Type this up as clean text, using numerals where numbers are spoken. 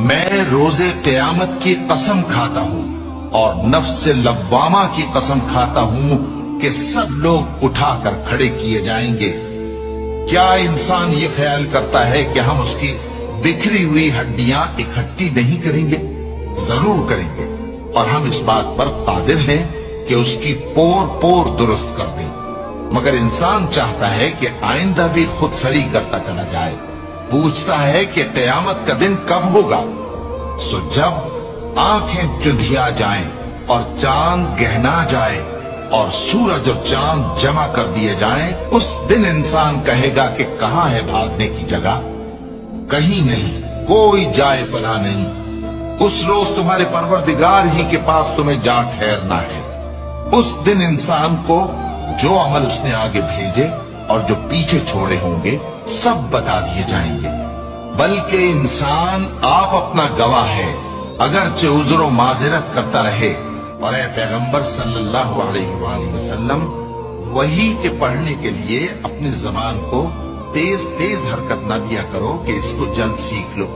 میں روز قیامت کی قسم کھاتا ہوں اور نفس لوامہ کی قسم کھاتا ہوں کہ سب لوگ اٹھا کر کھڑے کیے جائیں گے۔ کیا انسان یہ خیال کرتا ہے کہ ہم اس کی بکھری ہوئی ہڈیاں اکٹھی نہیں کریں گے؟ ضرور کریں گے، اور ہم اس بات پر قادر ہیں کہ اس کی پور پور درست کر دیں۔ مگر انسان چاہتا ہے کہ آئندہ بھی خود سری کرتا چلا جائے، پوچھتا ہے کہ قیامت کا دن کب ہوگا۔ سو جب آنکھیں چندھیا جائیں اور چاند گہنا جائے اور سورج اور چاند جمع کر دیے جائیں، اس دن انسان کہے گا کہ کہاں ہے بھاگنے کی جگہ؟ کہیں نہیں، کوئی جائے پناہ نہیں۔ اس روز تمہارے پروردگار ہی کے پاس تمہیں جا ٹھہرنا ہے۔ اس دن انسان کو جو عمل اس نے آگے بھیجے اور جو پیچھے چھوڑے ہوں گے سب بتا دیے جائیں گے، بلکہ انسان آپ اپنا گواہ ہے، اگرچہ عذر و معذرت کرتا رہے۔ اور اے پیغمبر صلی اللہ علیہ وآلہ وسلم، وحی کے پڑھنے کے لیے اپنی زبان کو تیز تیز حرکت نہ دیا کرو کہ اس کو جلد سیکھ لو۔